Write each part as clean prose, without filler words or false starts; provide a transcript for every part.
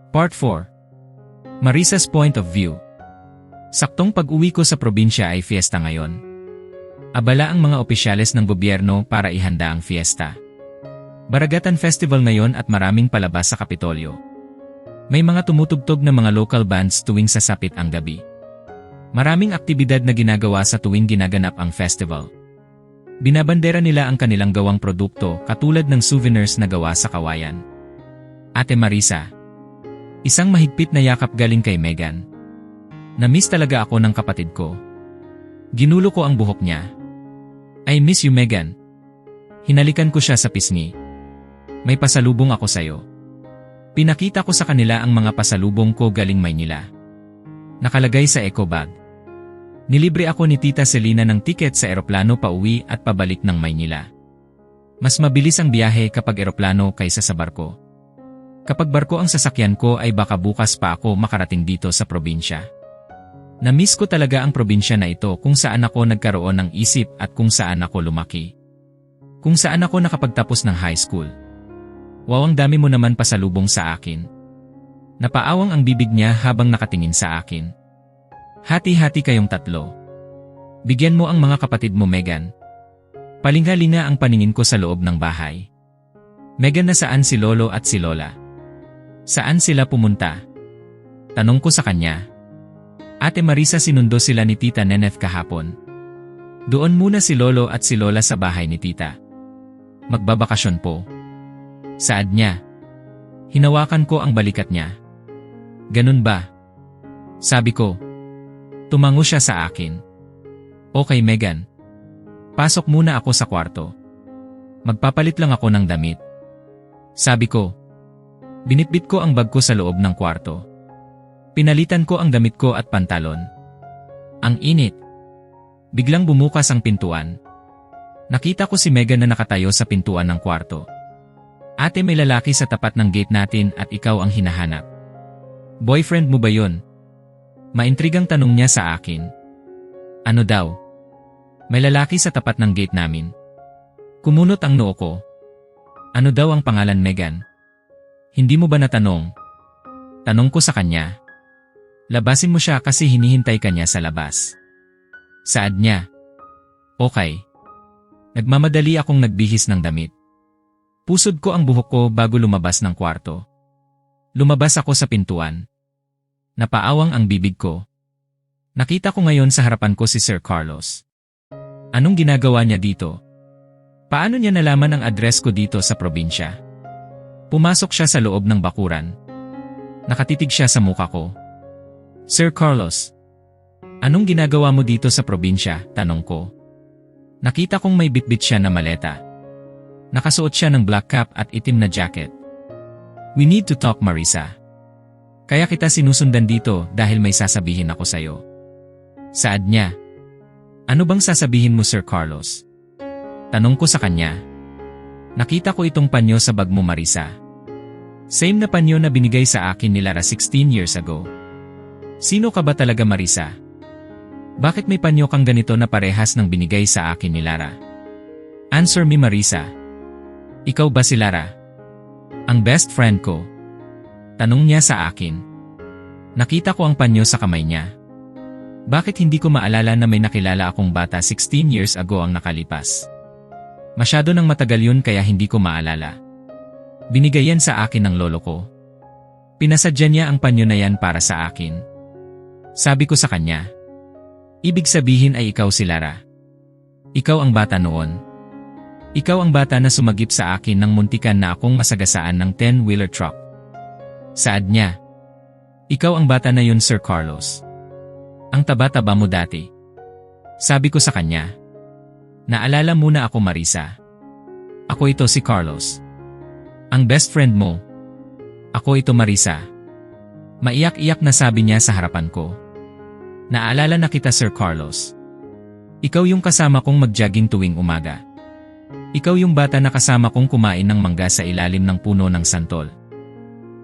Part 4. Marisa's Point of View. Saktong pag-uwi ko sa probinsya ay fiesta ngayon. Abala ang mga opisyales ng gobyerno para ihanda ang fiesta. Baragatan Festival ngayon at maraming palabas sa Kapitolyo. May mga tumutugtog na mga local bands tuwing sasapit ang gabi. Maraming aktibidad na ginagawa sa tuwing ginaganap ang festival. Binabandera nila ang kanilang gawang produkto katulad ng souvenirs na gawa sa kawayan. Ate Marisa. Isang mahigpit na yakap galing kay Megan. Na-miss talaga ako ng kapatid ko. Ginulo ko ang buhok niya. I miss you, Megan. Hinalikan ko siya sa pisngi. May pasalubong ako sayo. Pinakita ko sa kanila ang mga pasalubong ko galing Maynila. Nakalagay sa eco bag. Nilibre ako ni Tita Selena ng tiket sa eroplano pauwi at pabalik ng Maynila. Mas mabilis ang biyahe kapag eroplano kaysa sa barko. Kapag barko ang sasakyan ko ay baka bukas pa ako makarating dito sa probinsya. Na-miss ko talaga ang probinsya na ito kung saan ako nagkaroon ng isip at kung saan ako lumaki. Kung saan ako nakapagtapos ng high school. Wow, ang dami mo naman pasalubong sa akin. Napaawang ang bibig niya habang nakatingin sa akin. Hati-hati kayong tatlo. Bigyan mo ang mga kapatid mo, Megan. Palingha-linga ang paningin ko sa loob ng bahay. Megan, nasaan si Lolo at si Lola? Saan sila pumunta? Tanong ko sa kanya. Ate Marisa, sinundo sila ni Tita Neneth kahapon. Doon muna si Lolo at si Lola sa bahay ni Tita. Magbabakasyon po. Saad niya. Hinawakan ko ang balikat niya. Ganun ba? Sabi ko. Tumango siya sa akin. Okay, Megan. Pasok muna ako sa kwarto. Magpapalit lang ako ng damit. Sabi ko. Binitbit ko ang bag ko sa loob ng kwarto. Pinalitan ko ang damit ko at pantalon. Ang init. Biglang bumukas ang pintuan. Nakita ko si Megan na nakatayo sa pintuan ng kwarto. Ate, may lalaki sa tapat ng gate natin at ikaw ang hinahanap. Boyfriend mo ba yun? Maintrigang tanong niya sa akin. Ano daw? May lalaki sa tapat ng gate namin. Kumunot ang noo ko. Ano daw ang pangalan, Megan? Hindi mo ba natanong? Tanong ko sa kanya. Labasin mo siya kasi hinihintay ka niya sa labas. Saad niya. Okay. Nagmamadali akong nagbihis ng damit. Pusod ko ang buhok ko bago lumabas ng kwarto. Lumabas ako sa pintuan. Napaawang ang bibig ko. Nakita ko ngayon sa harapan ko si Sir Carlos. Anong ginagawa niya dito? Paano niya nalaman ang address ko dito sa probinsya? Pumasok siya sa loob ng bakuran. Nakatitig siya sa muka ko. Sir Carlos, anong ginagawa mo dito sa probinsya? Tanong ko. Nakita kong may bitbit siya na maleta. Nakasuot siya ng black cap at itim na jacket. We need to talk, Marisa. Kaya kita sinusundan dito dahil may sasabihin ako sa'yo. Saad niya. Ano bang sasabihin mo, Sir Carlos? Tanong ko sa kanya. Nakita ko itong panyo sa bag mo, Marisa. Same na panyo na binigay sa akin ni Lara 16 years ago. Sino ka ba talaga, Marisa? Bakit may panyo kang ganito na parehas ng binigay sa akin ni Lara? Answer me, Marisa. Ikaw ba si Lara? Ang best friend ko? Tanong niya sa akin. Nakita ko ang panyo sa kamay niya. Bakit hindi ko maalala na may nakilala akong bata 16 years ago ang nakalipas? Masyado nang matagal yun kaya hindi ko maalala. Binigay yan sa akin ng lolo ko. Pinasadya niya ang panyo na yan para sa akin. Sabi ko sa kanya. Ibig sabihin ay ikaw si Lara. Ikaw ang bata noon. Ikaw ang bata na sumagip sa akin nang muntikan na akong masagasaan ng 10-wheeler truck. Saad niya. Ikaw ang bata na yun, Sir Carlos. Ang taba-taba mo dati. Sabi ko sa kanya. Naalala muna ako, Marisa. Ako ito si Carlos. Ang best friend mo. Ako ito, Marisa. Maiyak-iyak na sabi niya sa harapan ko. Naalala na kita, Sir Carlos. Ikaw yung kasama kong mag-jogging tuwing umaga. Ikaw yung bata na kasama kong kumain ng mangga sa ilalim ng puno ng santol.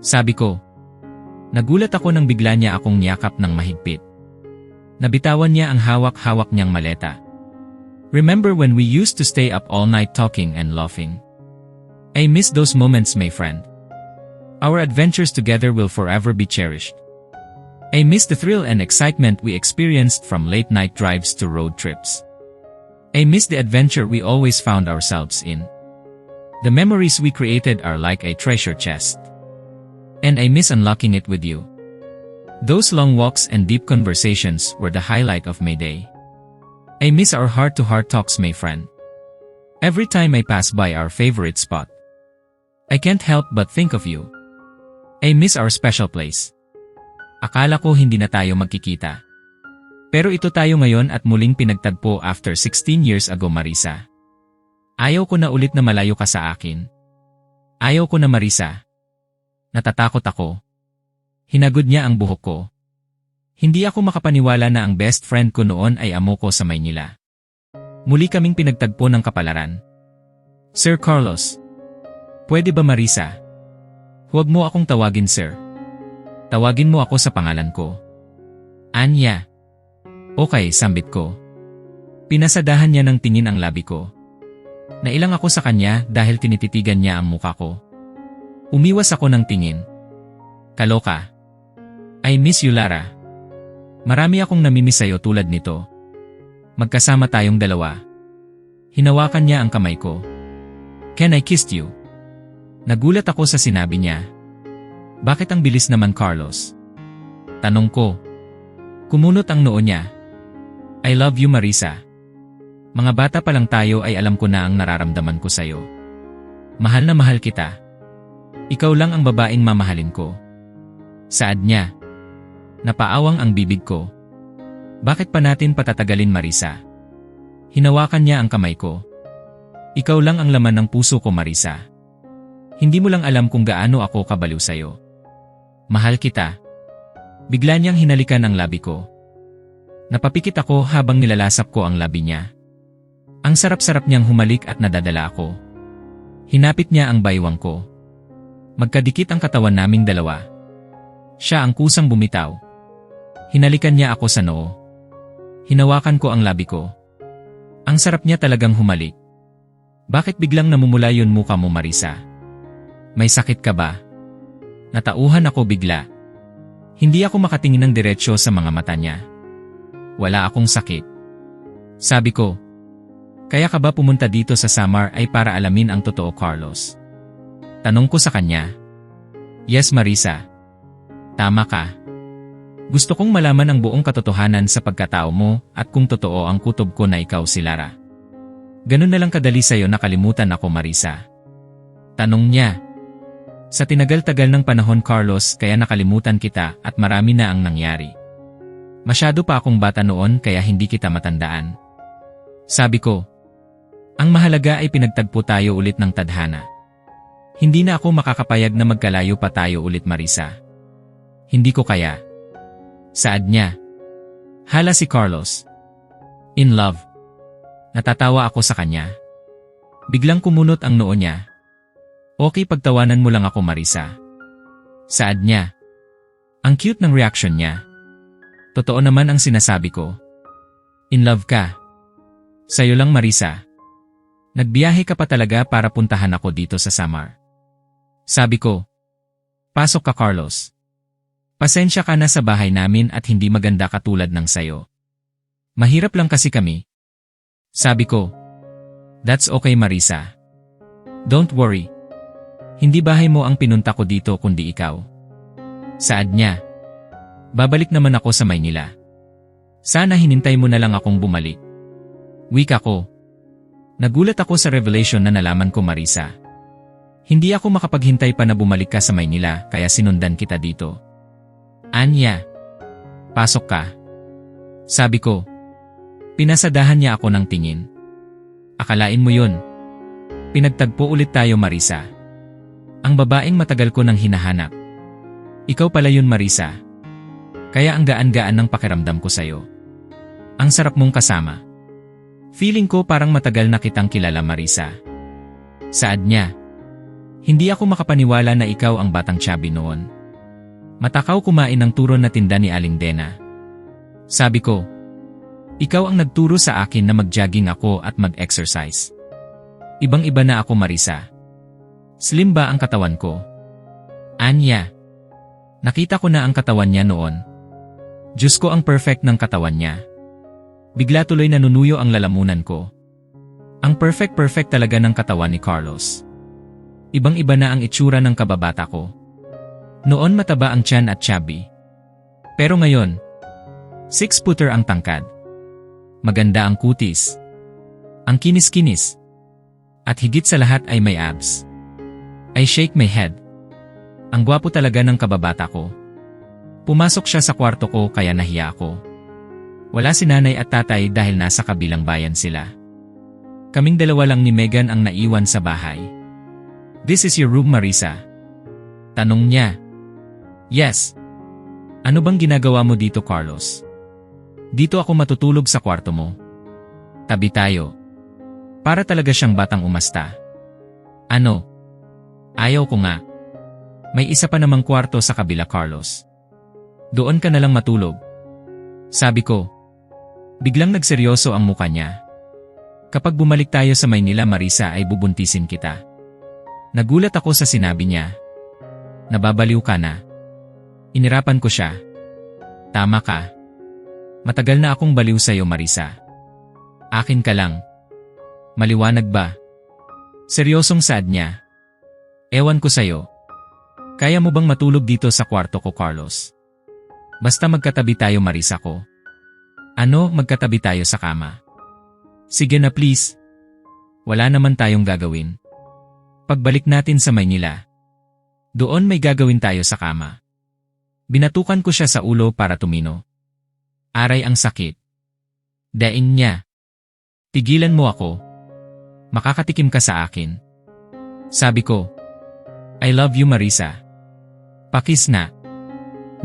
Sabi ko. Nagulat ako nang bigla niya akong niyakap ng mahigpit. Nabitawan niya ang hawak-hawak niyang maleta. Remember when we used to stay up all night talking and laughing? I miss those moments, my friend. Our adventures together will forever be cherished. I miss the thrill and excitement we experienced from late-night drives to road trips. I miss the adventure we always found ourselves in. The memories we created are like a treasure chest. And I miss unlocking it with you. Those long walks and deep conversations were the highlight of my day. I miss our heart-to-heart talks, my friend. Every time I pass by our favorite spot, I can't help but think of you. I miss our special place. Akala ko hindi na tayo magkikita. Pero ito tayo ngayon at muling pinagtagpo after 16 years ago, Marisa. Ayaw ko na ulit na malayo ka sa akin. Ayaw ko na, Marisa. Natatakot ako. Hinagod niya ang buhok ko. Hindi ako makapaniwala na ang best friend ko noon ay amo ko sa Maynila. Muli kaming pinagtagpo ng kapalaran. Sir Carlos. Pwede ba, Marisa? Huwag mo akong tawagin, sir. Tawagin mo ako sa pangalan ko. Anya. Okay, sambit ko. Pinasadahan niya ng tingin ang labi ko. Nailang ako sa kanya dahil tinititigan niya ang muka ko. Umiwas ako ng tingin. Kaloka. I miss you, Lara. Marami akong namimiss sa'yo tulad nito. Magkasama tayong dalawa. Hinawakan niya ang kamay ko. Can I kiss you? Nagulat ako sa sinabi niya. Bakit ang bilis naman, Carlos? Tanong ko. Kumunot ang noo niya. I love you, Marisa. Mga bata pa lang tayo ay alam ko na ang nararamdaman ko sa'yo. Mahal na mahal kita. Ikaw lang ang babaeng mamahalin ko. Saad niya. Napaawang ang bibig ko. Bakit pa natin patatagalin, Marisa? Hinawakan niya ang kamay ko. Ikaw lang ang laman ng puso ko, Marisa. Hindi mo lang alam kung gaano ako kabaliw sa'yo. Mahal kita. Bigla niyang hinalikan ang labi ko. Napapikit ako habang nilalasap ko ang labi niya. Ang sarap-sarap niyang humalik at nadadala ako. Hinapit niya ang baywang ko. Magkadikit ang katawan naming dalawa. Siya ang kusang bumitaw. Hinalikan niya ako sa noo. Hinawakan ko ang labi ko. Ang sarap niya talagang humalik. Bakit biglang namumula yun mukha mo, Marisa? May sakit ka ba? Natauhan ako bigla. Hindi ako makatingin ng diretsyo sa mga mata niya. Wala akong sakit. Sabi ko, kaya ka ba pumunta dito sa Samar ay para alamin ang totoo, Carlos? Tanong ko sa kanya. Yes, Marisa. Tama ka. Gusto kong malaman ang buong katotohanan sa pagkatao mo at kung totoo ang kutob ko na ikaw si Lara. Ganun na lang kadali sa'yo nakalimutan ako, Marisa. Tanong niya. Sa tinagal-tagal ng panahon, Carlos, kaya nakalimutan kita at marami na ang nangyari. Masyado pa akong bata noon kaya hindi kita matandaan. Sabi ko, ang mahalaga ay pinagtagpo tayo ulit ng tadhana. Hindi na ako makakapayag na magkalayo pa tayo ulit, Marisa. Hindi ko kaya. Saad niya. Hala si Carlos. In love. Natatawa ako sa kanya. Biglang kumunot ang noo niya. Okay, pagtawanan mo lang ako, Marisa. Saad niya. Ang cute ng reaction niya. Totoo naman ang sinasabi ko. In love ka. Sa'yo lang, Marisa. Nagbiyahe ka pa talaga para puntahan ako dito sa Samar. Sabi ko. Pasok ka, Carlos. Pasensya ka na sa bahay namin at hindi maganda katulad ng sayo. Mahirap lang kasi kami. Sabi ko. That's okay, Marisa. Don't worry. Hindi bahay mo ang pinunta ko dito kundi ikaw. Saad niya. Babalik naman ako sa Maynila. Sana hinintay mo na lang akong bumalik. Wika ko. Nagulat ako sa revelation na nalaman ko, Marisa. Hindi ako makapaghintay pa na bumalik ka sa Maynila kaya sinundan kita dito. Anya. Pasok ka. Sabi ko. Pinasadahan niya ako ng tingin. Akalain mo yun. Pinagtagpo ulit tayo, Marisa. Ang babaeng matagal ko nang hinahanap. Ikaw pala yun, Marisa. Kaya ang gaan-gaan ng pakiramdam ko sa'yo. Ang sarap mong kasama. Feeling ko parang matagal na kitang kilala, Marisa. Saad niya. Hindi ako makapaniwala na ikaw ang batang chubby noon. Matakaw kumain ng turon na tinda ni Aling Dena. Sabi ko. Ikaw ang nagturo sa akin na mag-jogging ako at mag-exercise. Ibang-iba na ako, Marisa. Slim ba ang katawan ko? Anya. Nakita ko na ang katawan niya noon. Diyos ko, ang perfect ng katawan niya. Bigla tuloy nanunuyo ang lalamunan ko. Ang perfect talaga ng katawan ni Carlos. Ibang-iba na ang itsura ng kababata ko. Noon mataba ang tiyan at chubby. Pero ngayon, 6-footer ang tangkad. Maganda ang kutis. Ang kinis-kinis. At higit sa lahat ay may abs. I shake my head. Ang gwapo talaga ng kababata ko. Pumasok siya sa kwarto ko kaya nahiya ako. Wala si nanay at tatay dahil nasa kabilang bayan sila. Kaming dalawa lang ni Megan ang naiwan sa bahay. "This is your room, Marisa?" Tanong niya. "Yes." "Ano bang ginagawa mo dito, Carlos?" "Dito ako matutulog sa kwarto mo. Tabi tayo." Para talaga siyang batang umasta. "Ano? Ayaw ko nga. May isa pa namang kwarto sa kabila, Carlos. Doon ka na lang matulog." Sabi ko. Biglang nagseryoso ang muka niya. "Kapag bumalik tayo sa Maynila, Marisa, ay bubuntisin kita." Nagulat ako sa sinabi niya. "Nababaliw ka na?" Inirapan ko siya. "Tama ka. Matagal na akong baliw sa'yo, Marisa. Akin ka lang. Maliwanag ba?" Seryosong saad niya. "Ewan ko sa'yo. Kaya mo bang matulog dito sa kwarto ko, Carlos? Basta magkatabi tayo, Marisa ko." "Ano, magkatabi tayo sa kama?" "Sige na, please. Wala naman tayong gagawin. Pagbalik natin sa Maynila, doon may gagawin tayo sa kama." Binatukan ko siya sa ulo para tumino. Aray, ang sakit. Daing niya. "Tigilan mo ako. Makakatikim ka sa akin." Sabi ko. "I love you, Marisa." Pakis na.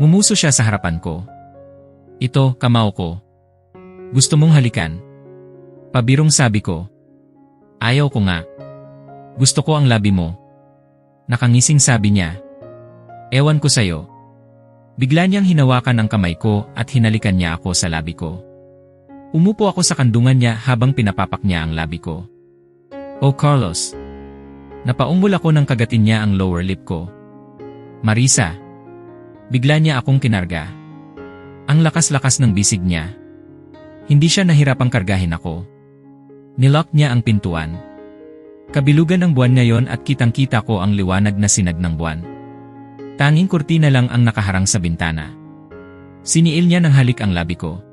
Ngumuso siya sa harapan ko. "Ito, kamao ko. Gusto mong halikan?" Pabirong sabi ko. "Ayaw ko nga. Gusto ko ang labi mo." Nakangising sabi niya. "Ewan ko sa'yo." Bigla niyang hinawakan ang kamay ko at hinalikan niya ako sa labi ko. Umupo ako sa kandungan niya habang pinapapak niya ang labi ko. "Oh, Carlos." Napaunggol ako nang kagatin niya ang lower lip ko. "Marisa." Bigla niya akong kinarga. Ang lakas-lakas ng bisig niya. Hindi siya nahirapang kargahin ako. Nilock niya ang pintuan. Kabilugan ang buwan ngayon at kitang-kita ko ang liwanag na sinag ng buwan. Tanging kurtina lang ang nakaharang sa bintana. Siniil niya ng halik ang labi ko.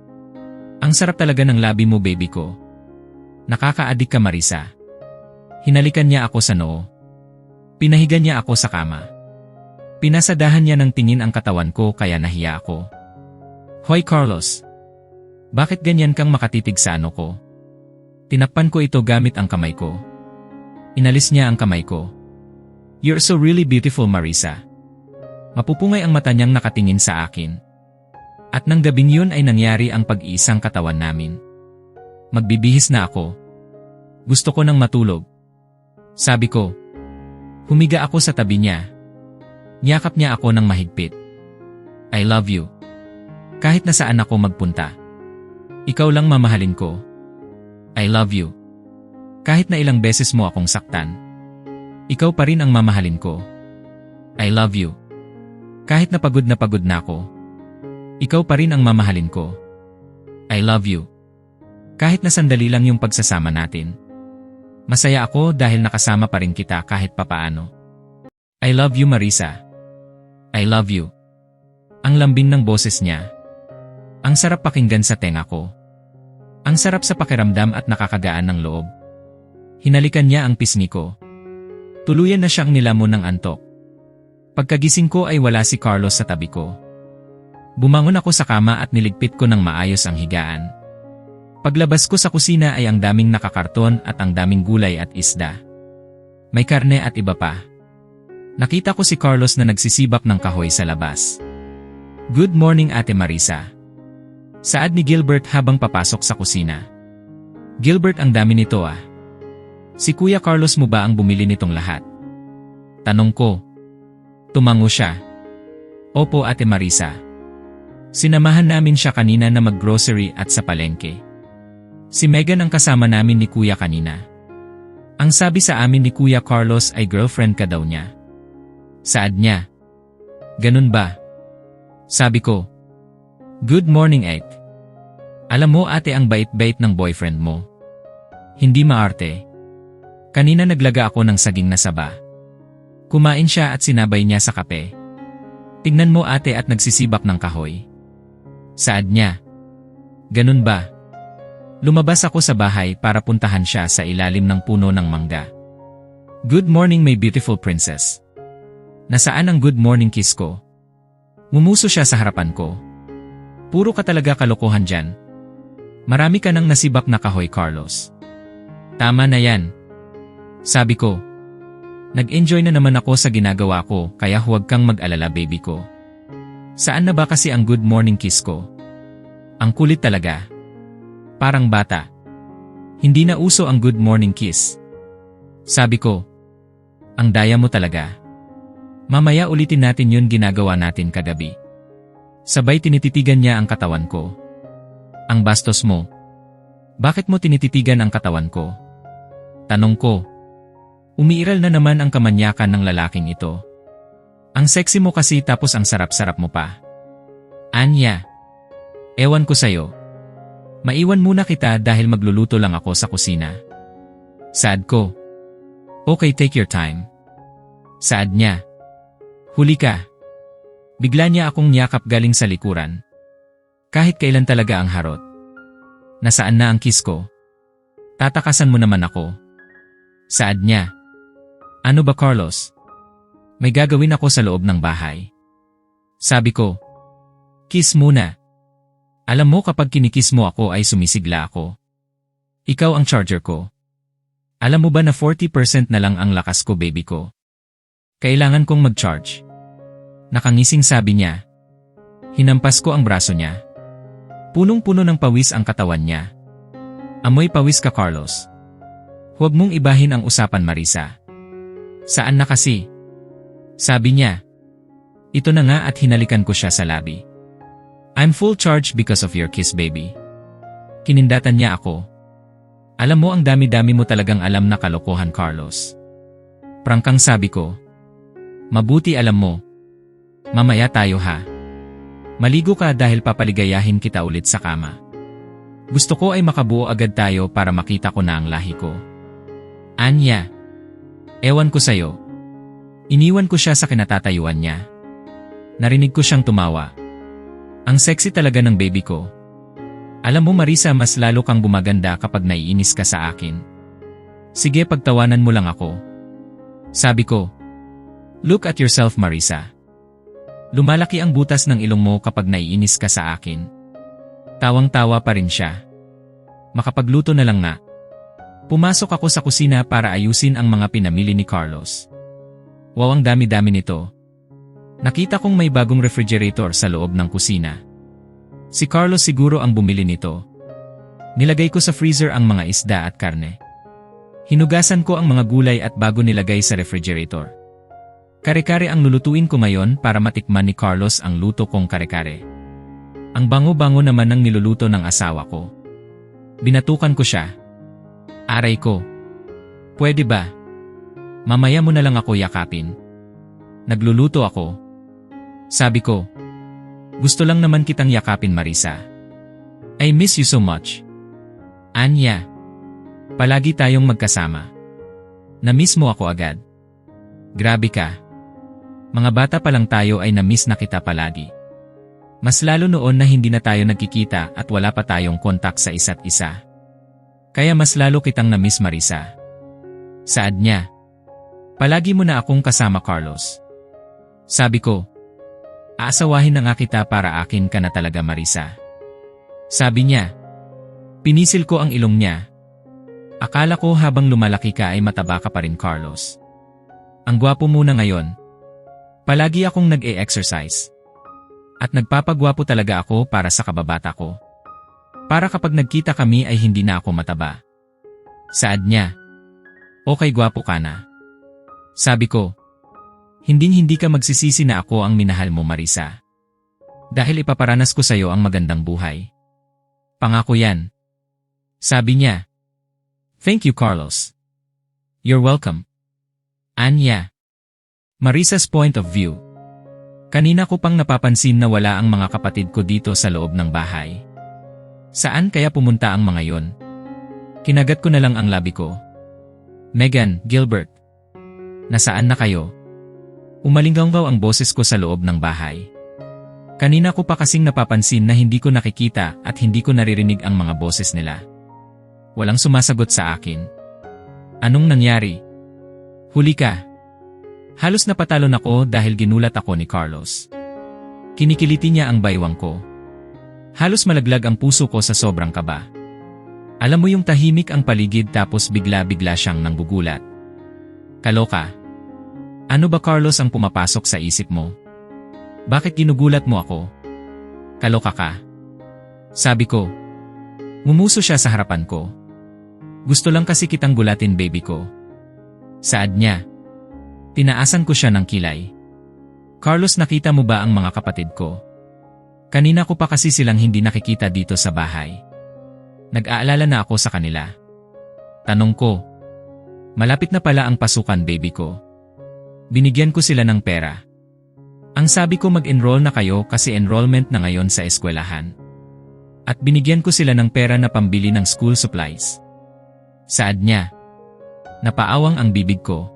"Ang sarap talaga ng labi mo, baby ko. Nakaka-addict ka, Marisa." Hinalikan niya ako sa noo. Pinahiga niya ako sa kama. Pinasadahan niya ng tingin ang katawan ko kaya nahiya ako. "Hoy, Carlos. Bakit ganyan kang makatitig sa ano ko?" Tinakpan ko ito gamit ang kamay ko. Inalis niya ang kamay ko. "You're so really beautiful, Marisa." Mapupungay ang mata niyang nakatingin sa akin. At nang gabing yun ay nangyari ang pag-iisang katawan namin. Magbibihis na ako. Gusto ko nang matulog. Sabi ko. Humiga ako sa tabi niya. Niyakap niya ako ng mahigpit. "I love you. Kahit nasaan ako magpunta. Ikaw lang mamahalin ko. I love you. Kahit na ilang beses mo akong saktan. Ikaw pa rin ang mamahalin ko. I love you. Kahit na pagod na ako. Ikaw pa rin ang mamahalin ko. I love you. Kahit na sandali lang yung pagsasama natin. Masaya ako dahil nakasama pa rin kita kahit papaano. I love you, Marisa. I love you." Ang lambing ng boses niya. Ang sarap pakinggan sa tenga ko. Ang sarap sa pakiramdam at nakakagaan ng loob. Hinalikan niya ang pisngi ko. Tuluyan na siyang nilamon ng antok. Pagkagising ko ay wala si Carlos sa tabi ko. Bumangon ako sa kama at niligpit ko ng maayos ang higaan. Paglabas ko sa kusina ay ang daming nakakarton at ang daming gulay at isda. May karne at iba pa. Nakita ko si Carlos na nagsisibak ng kahoy sa labas. "Good morning, Ate Marisa." Saad ni Gilbert habang papasok sa kusina. "Gilbert, ang dami nito ah. Si Kuya Carlos mo ba ang bumili nitong lahat?" Tanong ko. Tumango siya. "Opo, Ate Marisa. Sinamahan namin siya kanina na mag-grocery at sa palengke. Si Megan ang kasama namin ni Kuya kanina. Ang sabi sa amin ni Kuya Carlos ay girlfriend ka daw niya." Saad niya. Ganun ba? Sabi ko. Good morning, Ike. Alam mo ate ang bait-bait ng boyfriend mo. Hindi maarte. Kanina naglaga ako ng saging na saba. Kumain siya at sinabay niya sa kape. Tignan mo ate at nagsisibak ng kahoy. Saad niya. Ganun ba? Lumabas ako sa bahay para puntahan siya sa ilalim ng puno ng mangga. Good morning my beautiful princess. Nasaan ang good morning kiss ko? Mumuso siya sa harapan ko. Puro ka talaga kalokohan dyan. Marami ka nang nasibak na kahoy, Carlos. Tama na yan. Sabi ko. Nag-enjoy na naman ako sa ginagawa ko kaya huwag kang mag-alala baby ko. Saan na ba kasi ang good morning kiss ko? Ang kulit talaga. Parang bata. Hindi na uso ang good morning kiss. Sabi ko. Ang daya mo talaga. Mamaya ulitin natin yun ginagawa natin kagabi. Sabay tinititigan niya ang katawan ko. Ang bastos mo. Bakit mo tinititigan ang katawan ko? Tanong ko. Umiiral na naman ang kamanyakan ng lalaking ito. Ang sexy mo kasi tapos ang sarap-sarap mo pa. Anya. Ewan ko sayo. Maiwan muna kita dahil magluluto lang ako sa kusina. Saad ko. Okay, take your time. Saad niya. Huli ka. Bigla niya akong niyakap galing sa likuran. Kahit kailan talaga ang harot. Nasaan na ang kiss ko? Tatakasan mo naman ako. Saad niya. Ano ba Carlos? May gagawin ako sa loob ng bahay. Sabi ko. Kiss muna. Alam mo kapag kinikiss mo ako ay sumisigla ako. Ikaw ang charger ko. Alam mo ba na 40% na lang ang lakas ko baby ko? Kailangan kong mag-charge. Nakangising sabi niya. Hinampas ko ang braso niya. Punong-puno ng pawis ang katawan niya. Amoy pawis ka Carlos. Huwag mong ibahin ang usapan Marisa. Saan na kasi? Sabi niya. Ito na nga at hinalikan ko siya sa labi. I'm full charge because of your kiss baby. Kinindatan niya ako. Alam mo ang dami-dami mo talagang alam na kalokohan Carlos. Prangkang sabi ko. Mabuti alam mo. Mamaya tayo ha. Maligo ka dahil papaligayahin kita ulit sa kama. Gusto ko ay makabuo agad tayo para makita ko na ang lahi ko. Anya. Ewan ko sayo. Iniwan ko siya sa kinatatayuan niya. Narinig ko siyang tumawa. Ang sexy talaga ng baby ko. Alam mo Marisa mas lalo kang gumaganda kapag naiinis ka sa akin. Sige pagtawanan mo lang ako. Sabi ko. Look at yourself Marisa. Lumalaki ang butas ng ilong mo kapag naiinis ka sa akin. Tawang-tawa pa rin siya. Makapagluto na lang nga. Pumasok ako sa kusina para ayusin ang mga pinamili ni Carlos. Wow ang dami-dami nito. Nakita kong may bagong refrigerator sa loob ng kusina. Si Carlos siguro ang bumili nito. Nilagay ko sa freezer ang mga isda at karne. Hinugasan ko ang mga gulay at bago nilagay sa refrigerator. Kare-kare ang lulutuin ko ngayon para matikman ni Carlos ang luto kong kare-kare. Ang bango-bango naman ng niluluto ng asawa ko. Binatukan ko siya. Aray ko. Pwede ba? Mamaya mo na lang ako yakapin. Nagluluto ako. Sabi ko. Gusto lang naman kitang yakapin Marisa. I miss you so much. Anya. Palagi tayong magkasama. Na-miss mo ako agad. Grabe ka. Mga bata pa lang tayo ay na-miss na kita palagi. Mas lalo noon na hindi na tayo nagkikita at wala pa tayong kontak sa isa't isa. Kaya mas lalo kitang na-miss Marisa. Saad niya. Palagi mo na akong kasama Carlos. Sabi ko. Aasawahin na nga kita para akin ka na talaga Marisa. Sabi niya. Pinisil ko ang ilong niya. Akala ko habang lumalaki ka ay mataba ka pa rin Carlos. Ang gwapo mo na ngayon. Palagi akong nag-e-exercise. At nagpapagwapo talaga ako para sa kababata ko. Para kapag nagkita kami ay hindi na ako mataba. Saad niya. Okay gwapo ka na. Sabi ko. Hindi ka magsisisi na ako ang minahal mo Marisa. Dahil ipaparanas ko sa'yo ang magandang buhay. Pangako yan. Sabi niya. Thank you Carlos. You're welcome. Anya. Marisa's point of view. Kanina ko pang napapansin na wala ang mga kapatid ko dito sa loob ng bahay. Saan kaya pumunta ang mga yon? Kinagat ko na lang ang labi ko. Megan, Gilbert. Nasaan na kayo? Umalinggaw ang boses ko sa loob ng bahay. Kanina ko pa kasing napapansin na hindi ko nakikita at hindi ko naririnig ang mga boses nila. Walang sumasagot sa akin. Anong nangyari? Huli ka. Halos napatalon ako dahil ginulat ako ni Carlos. Kinikiliti niya ang baywang ko. Halos malaglag ang puso ko sa sobrang kaba. Alam mo yung tahimik ang paligid tapos bigla-bigla siyang nanggugulat. Kaloka. Ano ba Carlos ang pumapasok sa isip mo? Bakit ginugulat mo ako? Kaloka ka. Sabi ko. Ngumuso siya sa harapan ko. Gusto lang kasi kitang gulatin baby ko. Saad niya. Tinaasan ko siya ng kilay. Carlos, nakita mo ba ang mga kapatid ko? Kanina ko pa kasi silang hindi nakikita dito sa bahay. Nag-aalala na ako sa kanila. Tanong ko. Malapit na pala ang pasukan baby ko. Binigyan ko sila ng pera. Ang sabi ko mag-enroll na kayo kasi enrollment na ngayon sa eskwelahan. At binigyan ko sila ng pera na pambili ng school supplies. Saad niya. Napaawang ang bibig ko.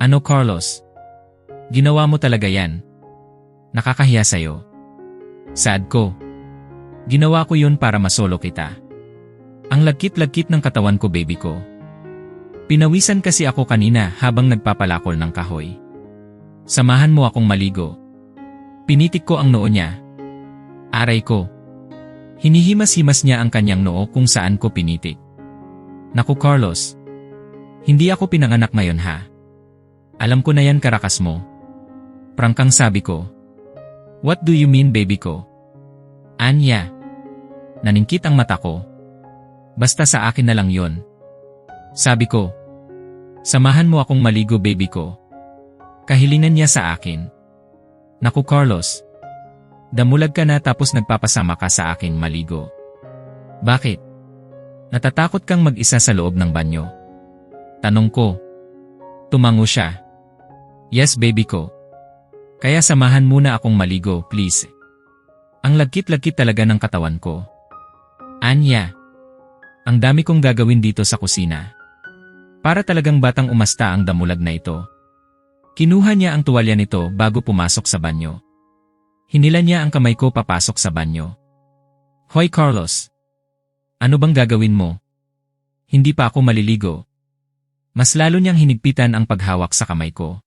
Ano Carlos? Ginawa mo talaga yan. Nakakahiya sa'yo. Saad ko. Ginawa ko yun para masolo kita. Ang lagkit-lagkit ng katawan ko baby ko. Pinawisan kasi ako kanina habang nagpapalakol ng kahoy. Samahan mo akong maligo. Pinitik ko ang noo niya. Aray ko. Hinihimas-himas niya ang kanyang noo kung saan ko pinitik. Naku Carlos. Hindi ako pinanganak ngayon ha. Alam ko na yan karakas mo. Prangkang sabi ko. What do you mean baby ko? Anya. Naningkit ang mata ko. Basta sa akin na lang yon. Sabi ko. Samahan mo akong maligo baby ko. Kahilingan niya sa akin. Naku Carlos. Damulag ka na tapos nagpapasama ka sa akin maligo. Bakit? Natatakot kang mag-isa sa loob ng banyo? Tanong ko. Tumango siya. Yes baby ko. Kaya samahan muna akong maligo please. Ang lagkit-lagkit talaga ng katawan ko. Anya. Ang dami kong gagawin dito sa kusina. Para talagang batang umasta ang damulag na ito. Kinuha niya ang tuwalya nito bago pumasok sa banyo. Hinila niya ang kamay ko papasok sa banyo. Hoy Carlos. Ano bang gagawin mo? Hindi pa ako maliligo. Mas lalo niyang hinigpitan ang paghawak sa kamay ko.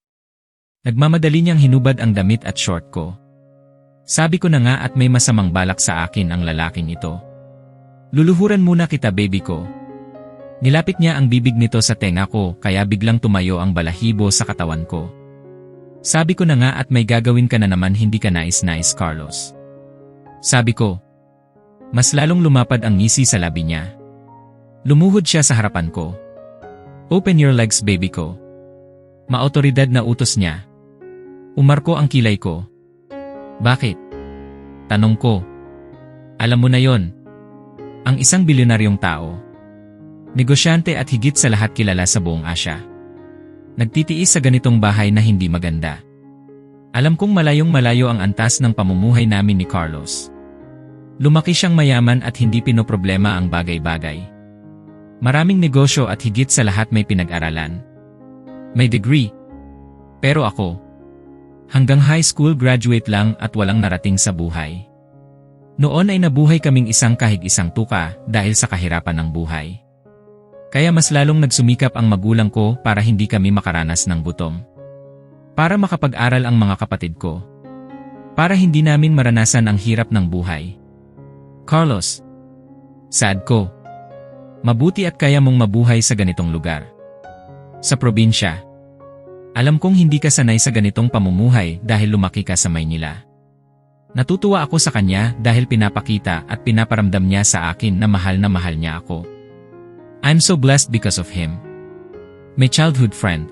Nagmamadali niyang hinubad ang damit at short ko. Sabi ko na nga at may masamang balak sa akin ang lalaking ito. Luluhuran muna kita baby ko. Nilapit niya ang bibig nito sa tenga ko kaya biglang tumayo ang balahibo sa katawan ko. Sabi ko na nga at may gagawin ka na naman hindi ka nais-nais Carlos. Sabi ko. Mas lalong lumapad ang ngisi sa labi niya. Lumuhod siya sa harapan ko. Open your legs baby ko. Maotoridad na utos niya. Umarko ang kilay ko. Bakit? Tanong ko. Alam mo na yon. Ang isang bilyonaryong tao. Negosyante at higit sa lahat kilala sa buong Asya. Nagtitiis sa ganitong bahay na hindi maganda. Alam kong malayong-malayo ang antas ng pamumuhay namin ni Carlos. Lumaki siyang mayaman at hindi pinoproblema ang bagay-bagay. Maraming negosyo at higit sa lahat may pinag-aralan. May degree. Pero ako, hanggang high school graduate lang at walang narating sa buhay. Noon ay nabuhay kaming isang kahig-isang tuka dahil sa kahirapan ng buhay. Kaya mas lalong nagsumikap ang magulang ko para hindi kami makaranas ng gutom. Para makapag-aral ang mga kapatid ko. Para hindi namin maranasan ang hirap ng buhay. Carlos. Sad ko. Mabuti at kaya mong mabuhay sa ganitong lugar. Sa probinsya. Alam kong hindi ka sanay sa ganitong pamumuhay dahil lumaki ka sa Maynila. Natutuwa ako sa kanya dahil pinapakita at pinaparamdam niya sa akin na mahal niya ako. I'm so blessed because of him. My childhood friend.